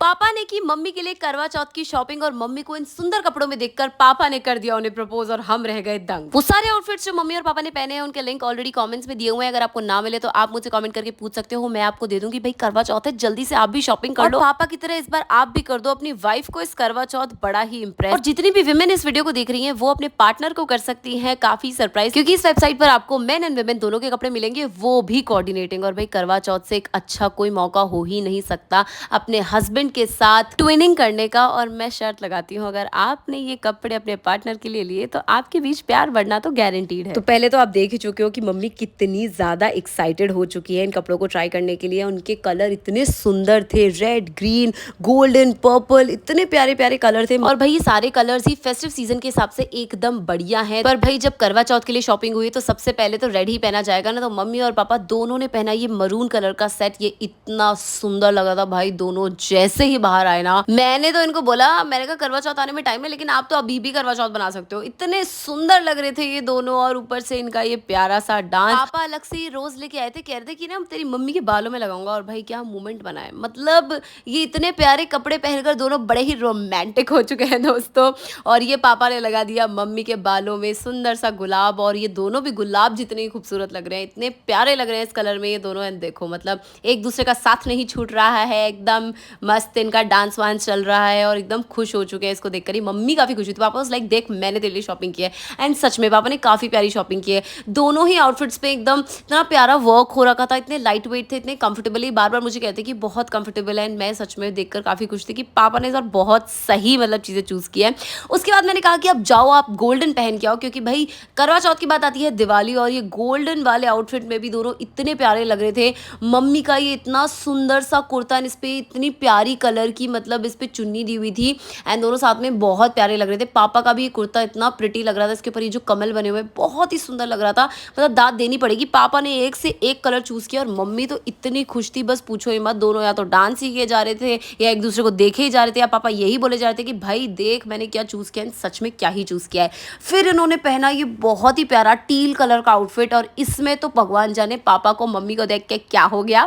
पापा ने की मम्मी के लिए करवा चौथ की शॉपिंग और मम्मी को इन सुंदर कपड़ों में देखकर पापा ने कर दिया उन्हें प्रपोज और हम रह गए दंग। वो सारे आउटफिट्स जो मम्मी और पापा ने पहने हैं उनके लिंक ऑलरेडी कमेंट्स में दिए हुए हैं। अगर आपको ना मिले तो आप मुझे कमेंट करके पूछ सकते हो, मैं आपको दे दूंगी। भाई करवा चौथ है, जल्दी से आप भी शॉपिंग कर लो। पापा की तरह इस बार आप भी कर दो अपनी वाइफ को इस करवा चौथ बड़ा ही इंप्रेस। और जितनी भी विमेन इस वीडियो को देख रही है वो अपने पार्टनर को कर सकती है काफी सरप्राइज, क्योंकि इस वेबसाइट पर आपको मेन एंड विमेन दोनों के कपड़े मिलेंगे, वो भी कोऑर्डिनेटिंग। और भाई करवा चौथ से एक अच्छा कोई मौका हो ही नहीं सकता अपने हस्बैंड के साथ ट्विनिंग करने का। और मैं शर्त लगाती हूँ अगर आपने ये कपड़े अपने पार्टनर के लिए लिए तो आपके बीच प्यार बढ़ना तो गारंटीड है। तो पहले तो आप देख ही चुके हो कि मम्मी कितनी ज्यादा एक्साइटेड हो चुकी है इन कपड़ों को ट्राई करने के लिए। उनके कलर इतने सुंदर थे, रेड, ग्रीन, गोल्डन, पर्पल, इतने प्यारे प्यारे कलर थे। और भाई ये सारे कलर्स ही फेस्टिव सीजन के हिसाब से एकदम बढ़िया है। पर भाई जब करवा चौथ के लिए शॉपिंग हुई तो सबसे पहले तो रेड ही पहना जाएगा ना, तो मम्मी और पापा दोनों ने पहना ये मरून कलर का सेट। ये इतना सुंदर लगा था भाई, दोनों जैसे ही बाहर आए ना, मैंने तो इनको बोला, मैंने कहा करवा चौथ आने में टाइम है लेकिन आप तो अभी भी करवा चौथ बना सकते हो। इतने सुंदर लग रहे थे ये दोनों, और ऊपर से इनका ये प्यारा सा डांस। पापा अलग से ये रोज लेके आए थे, कह रहे थे कि ना तेरी मम्मी के बालों में लगाऊंगा। और भाई क्या मूवमेंट बनाए, मतलब ये इतने प्यारे कपड़े पहनकर दोनों बड़े ही रोमांटिक हो चुके हैं दोस्तों। और ये पापा ने लगा दिया मम्मी के बालों में सुंदर सा गुलाब, और ये दोनों भी गुलाब जितने ही खूबसूरत लग रहे हैं, इतने प्यारे लग रहे हैं इस कलर में ये दोनों। एंड देखो मतलब एक दूसरे का साथ नहीं छूट रहा है, एकदम मस्त इनका डांस वांस चल रहा है और एकदम खुश हो चुके हैं इसको देखकर ही। मम्मी काफी खुश हुई थी, पापा लाइक देख मैंने तेरे लिए शॉपिंग की है। एंड सच में पापा ने काफी प्यारी शॉपिंग की है। दोनों ही आउटफिट्स पे एकदम इतना प्यारा वर्क हो रखा था, इतने लाइट वेट थे, इतने कंफर्टेबली, बार बार मुझे कहते कि बहुत कंफर्टेबल है। एंड मैं सच में देखकर काफी खुश थी कि पापा ने इस बार बहुत सही मतलब चीजें चूज की है। उसके बाद मैंने कहा कि अब जाओ आप गोल्डन पहन के आओ, क्योंकि भाई करवा चौथ की बात आती है दिवाली, और ये गोल्डन वाले आउटफिट में भी दोनों इतने प्यारे लग रहे थे। मम्मी का ये इतना सुंदर सा कुर्ता, इस पे इतनी प्यारी कलर की मतलब इस पे चुन्नी दी हुई थी, एंड दोनों साथ में बहुत प्यारे लग रहे थे। पापा का भी ये कुर्ता इतना प्रिटी लग रहा था, इसके ऊपर ये जो कमल बने हुए बहुत ही सुंदर लग रहा था। मतलब दाद देनी पड़ेगी, पापा ने एक से एक कलर चूज किया और मम्मी तो इतनी खुश थी बस पूछो ही मत। दोनों या तो डांस ही किए जा रहे थे या एक दूसरे को देखे ही जा रहे थे, या पापा यही बोले जा रहे थे कि भाई देख मैंने क्या चूज किया है, सच में क्या ही चूज किया है। फिर इन्होंने पहना ये बहुत ही प्यारा टील कलर का आउटफिट, और इसमें तो भगवान जाने पापा को मम्मी को देख के क्या हो गया।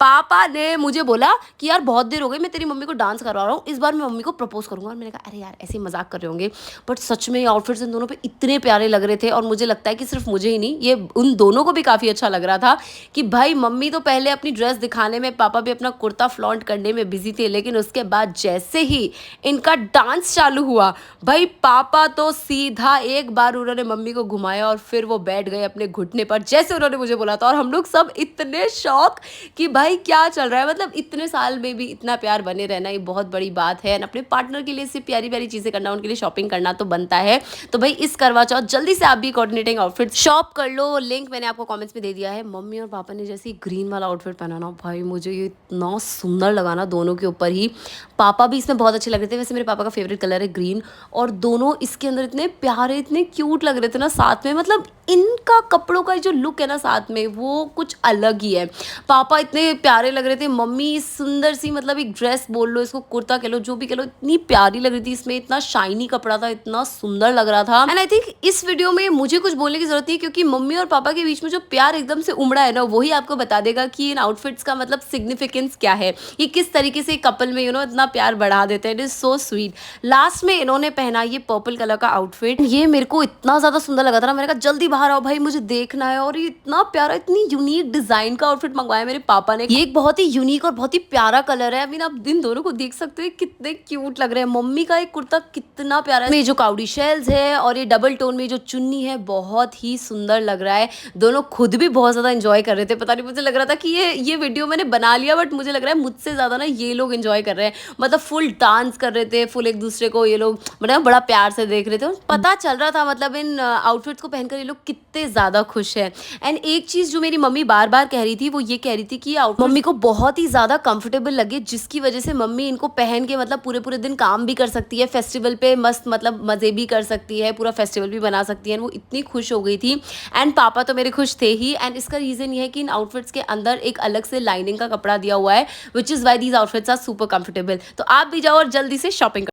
पापा ने मुझे बोला कि यार बहुत देर हो गई, मैं तेरी मम्मी को डांस करवा रहा हूँ, इस बार मैं मम्मी को प्रपोज करूंगा। और मैंने कहा अरे यार ऐसे मजाक कर रहे होंगे, बट सच में आउटफिट्स इन दोनों पे इतने प्यारे लग रहे थे। और मुझे लगता है कि सिर्फ मुझे ही नहीं, ये उन दोनों को भी काफी अच्छा लग रहा था कि भाई मम्मी तो पहले अपनी ड्रेस दिखाने में, पापा भी अपना कुर्ता फ्लॉन्ट करने में बिजी थे, लेकिन उसके बाद जैसे ही इनका डांस चालू हुआ भाई पापा तो सीधा एक बार उन्होंने मम्मी को घुमाया और फिर वो बैठ गए अपने घुटने पर जैसे उन्होंने मुझे बोला था। और हम लोग सब इतने शॉक कि भाई क्या चल रहा है, मतलब इतने साल में भी इतना प्यार बने रहना ये बहुत बड़ी बात है। अपने पार्टनर के लिए सिर्फ प्यारी प्यारी चीजें करना, उनके लिए शॉपिंग करना तो बनता है। तो भाई इस करवा चौथ जल्दी से आप भी कोऑर्डिनेटिंग आउटफिट शॉप कर लो, लिंक मैंने आपको कमेंट्स में दे दिया है। मम्मी और पापा ने जैसे ग्रीन वाला आउटफिट पहना ना भाई, मुझे ये इतना सुंदर लगा ना दोनों के ऊपर ही। पापा भी इसमें बहुत अच्छे लग रहे थे, वैसे मेरे पापा का फेवरेट कलर है ग्रीन, और दोनों इसके अंदर इतने प्यारे इतने क्यूट लग रहे थे ना साथ में। मतलब इनका कपड़ों का जो लुक है ना साथ में वो कुछ अलग ही है। पापा इतने प्यारे लग रहे थे, मम्मी सुंदर सी मतलब एक ड्रेस बोल लो, इसको कुर्ता कह लो, जो भी कह लो, इतनी प्यारी लग रही थी। इसमें इतना शाइनी कपड़ा था, इतना सुंदर लग रहा था। एंड आई थिंक इस वीडियो में मुझे कुछ बोलने की जरूरत नहीं है, क्योंकि मम्मी और पापा के बीच में जो प्यार एकदम से उमड़ा है ना, वही आपको बता देगा कि इन आउटफिट्स का मतलब सिग्निफिकेंस क्या है, ये किस तरीके से कपल में इतना प्यार बढ़ा देते हैं। It is so sweet. Last में इन्होंने पहना ये पर्पल कलर का आउटफिट, ये मेरे को इतना ज्यादा सुंदर लगा था ना, मैंने कहा जल्दी बाहर आओ भाई मुझे देखना है। और ये इतना प्यारा, इतनी यूनिक डिजाइन का आउटफिट मंगवाया मेरे पापा ने। ये एक बहुत ही यूनिक और बहुत ही प्यारा कलर है। आई मीन आप इन दोनों को देख सकते हो कितने क्यूट लग रहे हैं। मम्मी का एक कुर्ता कितना प्यारा है, जो काउडी शेल्स है और ये डबल टोन में जो चुन्नी है बहुत ही सुंदर लग रहा है। दोनों खुद भी बहुत ज्यादा एंजॉय कर रहे थे। पता नहीं मुझे लग रहा था कि ये वीडियो मैंने बना लिया, बट मुझे लग रहा है मुझसे ज्यादा ना ये लोग एंजॉय कर रहे हैं। मतलब फुल डांस कर रहे थे, फुल एक दूसरे को ये लोग मतलब बड़ा प्यार से देख रहे थे। पता चल रहा था मतलब इन आउटफिट्स को पहनकर ये लोग कितने ज्यादा खुश है। एंड एक चीज जो मेरी मम्मी बार बार कह रही थी वो ये कह रही थी कि मम्मी को बहुत ही ज्यादा कंफर्टेबल लगे, जिसकी वजह से मम्मी इनको पहन के मतलब पूरे पूरे दिन काम भी कर सकती है, फेस्टिवल पे मस्त मतलब मजे भी कर सकती है, पूरा फेस्टिवल भी बना सकती है। वो इतनी खुश हो गई थी। एंड पापा तो मेरे खुश थे ही। एंड इसका रीजन ये है कि इन आउटफिट्स के अंदर एक अलग से लाइनिंग का कपड़ा दिया हुआ है, which is why these outfits are super comfortable. तो आप भी जाओ और जल्दी से शॉपिंग